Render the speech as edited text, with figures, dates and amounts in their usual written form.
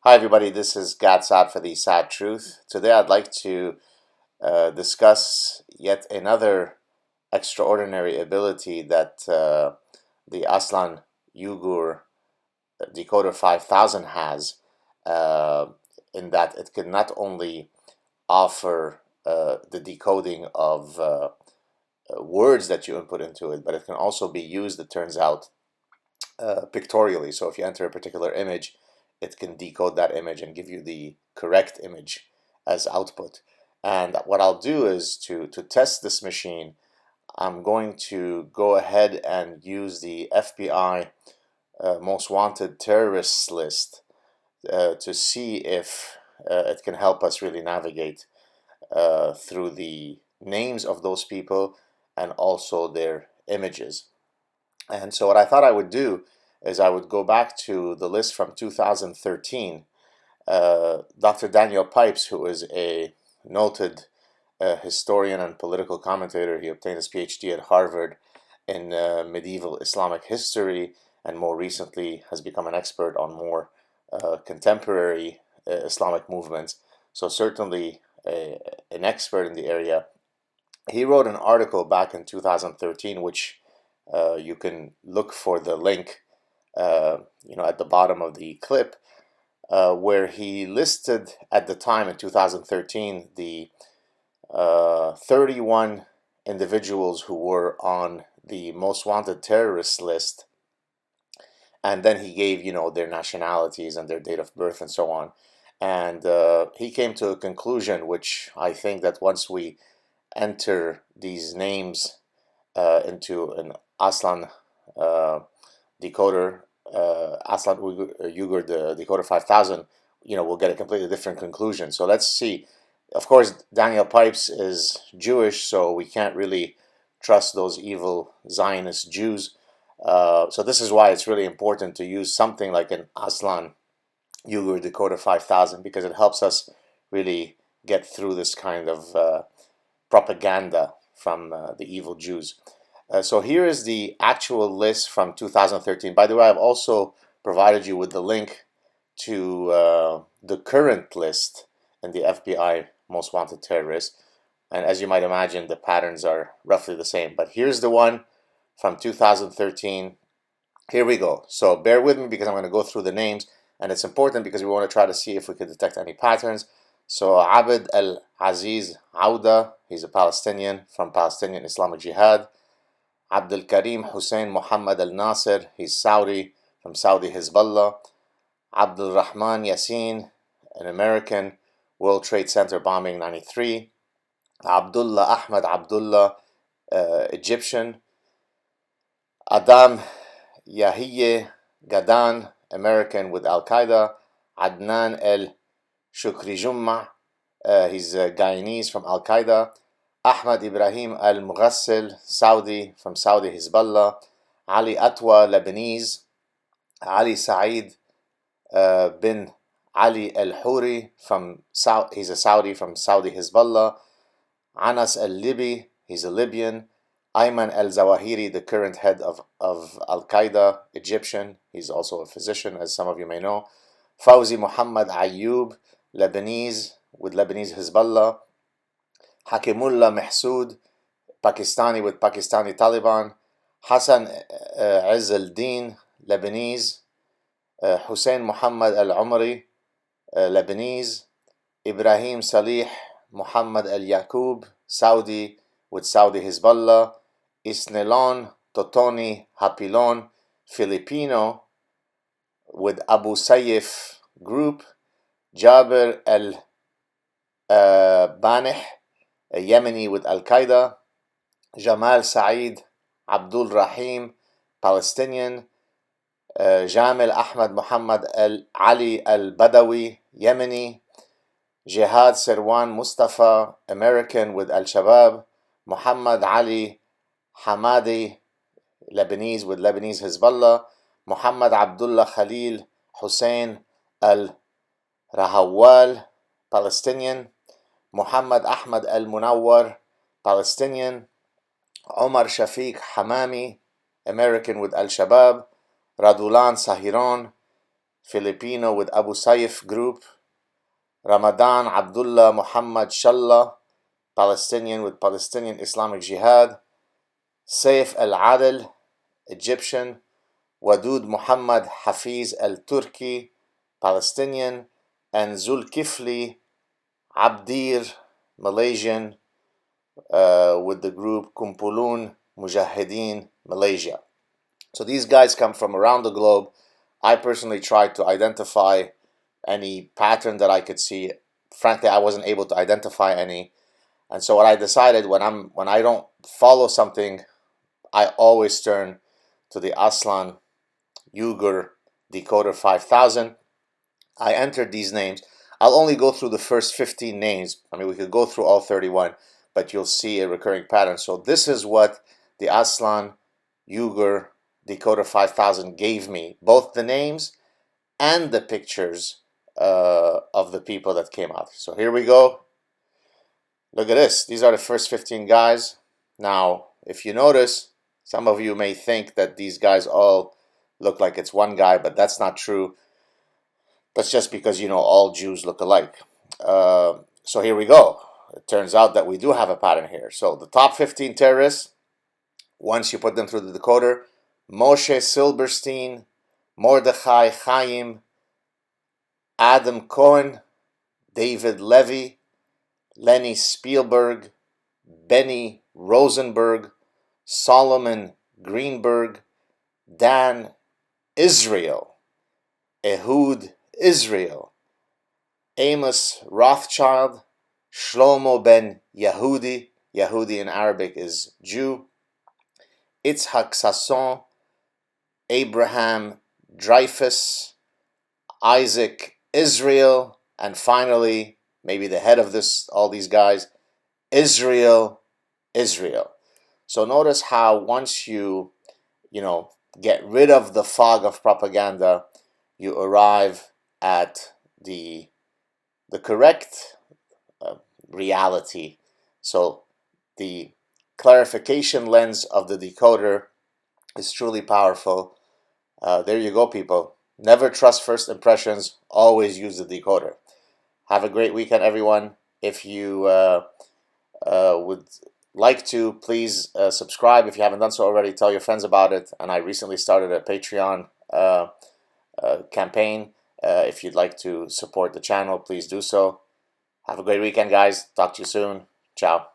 Hi everybody, this is Saad for the Sad Truth. Today I'd like to discuss yet another extraordinary ability that the Aslan-Uygur Decoder 5000 has, uh, in that it can not only offer the decoding of words that you input into it, but it can also be used, it turns out, pictorially. So if you enter a particular image, it can decode that image and give you the correct image as output. And what I'll do is to test this machine, I'm going to go ahead and use the FBI most wanted terrorists list to see if it can help us really navigate through the names of those people and also their images. And so what I thought I would do is I would go back to the list from 2013. Dr. Daniel Pipes, who is a noted historian and political commentator, he obtained his PhD at Harvard in medieval Islamic history, and more recently has become an expert on more contemporary Islamic movements. So certainly an expert in the area. He wrote an article back in 2013, which you can look for the link, at the bottom of the clip, where he listed at the time in 2013 the 31 individuals who were on the most wanted terrorist list, and then he gave their nationalities and their date of birth and so on. And he came to a conclusion, which I think that once we enter these names into an Aslan decoder, Aslan-Uygur Decoder 5000, we'll get a completely different conclusion. So let's see. Of course, Daniel Pipes is Jewish, so we can't really trust those evil Zionist Jews. So this is why it's really important to use something like an Aslan-Uygur Decoder 5000, because it helps us really get through this kind of propaganda from the evil Jews. So here is the actual list from 2013. By the way, I've also provided you with the link to the current list in the FBI Most Wanted Terrorists. And as you might imagine, the patterns are roughly the same. But here's the one from 2013. Here we go. So bear with me because I'm going to go through the names. And it's important because we want to try to see if we can detect any patterns. So Abd al-Aziz Auda, he's a Palestinian from Palestinian Islamic Jihad. Abdul Karim Hussein Muhammad al-Nasir, he's Saudi, from Saudi Hezbollah. Abdul Rahman Yassin, an American, World Trade Center bombing 93. Abdullah Ahmad Abdullah, Egyptian. Adam Yahiye Gadan, American with Al-Qaeda. Adnan El Shukri Jumma, he's Guyanese from Al-Qaeda. Ahmad Ibrahim Al-Mughassil, Saudi, from Saudi Hezbollah. Ali Atwa, Lebanese. Ali Saeed bin Ali Al-Huri, he's a Saudi from Saudi Hezbollah. Anas Al-Libi, he's a Libyan. Ayman Al-Zawahiri, the current head of Al-Qaeda, Egyptian. He's also a physician, as some of you may know. Fawzi Muhammad Ayyub, Lebanese, with Lebanese Hezbollah. Hakimullah Mahsoud, Pakistani with Pakistani Taliban. Hassan Izz al-Din, Lebanese. Hussein Muhammad al-Umri, Lebanese. Ibrahim Salih Muhammad al-Yaqub, Saudi with Saudi Hezbollah. Isnelon Totoni Hapilon, Filipino with Abu Sayyaf Group. Jabir al-Banih, a Yemeni with Al-Qaeda. Jamal Saeed Abdul Rahim, Palestinian. Jamil Ahmad Muhammad Ali Al-Badawi, Yemeni. Jihad Sirwan Mustafa, American with Al-Shabaab. Muhammad Ali Hamadi, Lebanese with Lebanese Hezbollah. Muhammad Abdullah Khalil Hussein Al-Rahawal, Palestinian. Muhammad Ahmad Al-Munawwar, Palestinian. Omar Shafiq Hamami, American with Al-Shabaab. Radulan Sahiron, Filipino with Abu Sayyaf Group, Ramadan Abdullah Muhammad Shallah, Palestinian with Palestinian Islamic Jihad, Saif Al-Adil, Egyptian, Wadud Muhammad Hafiz Al-Turki, Palestinian, and Zulkifli Abdir, Malaysian, with the group Kumpulun Mujahideen, Malaysia. So these guys come from around the globe. I personally tried to identify any pattern that I could see. Frankly, I wasn't able to identify any. And so what I decided, when I don't follow something, I always turn to the Aslan-Uygur Decoder 5000. I entered these names. I'll only go through the first 15 names. I mean, we could go through all 31, but you'll see a recurring pattern. So this is what the Aslan-Uygur Decoder 5000 gave me, both the names and the pictures of the people that came out. So here we go. Look at this. These are the first 15 guys. Now, if you notice, some of you may think that these guys all look like it's one guy, but that's not true. That's just because, you know, all Jews look alike. So here we go. It turns out that we do have a pattern here. So the top 15 terrorists, once you put them through the decoder: Moshe Silberstein, Mordechai Chaim, Adam Cohen, David Levy, Lenny Spielberg, Benny Rosenberg, Solomon Greenberg, Dan Israel, Ehud Israel, Amos Rothschild, Shlomo ben Yehudi, Yehudi in Arabic is Jew, Itzhak Sasson, Abraham Dreyfus, Isaac Israel, and finally, maybe the head of all these guys, Israel. So notice how once you get rid of the fog of propaganda, you arrive at the correct reality. So the clarification lens of the decoder is truly powerful. There you go, people. Never trust first impressions. Always use the decoder. Have a great weekend, everyone. If you would like to, please subscribe. If you haven't done so already, tell your friends about it. And I recently started a Patreon campaign. If you'd like to support the channel, please do so. Have a great weekend, guys. Talk to you soon. Ciao.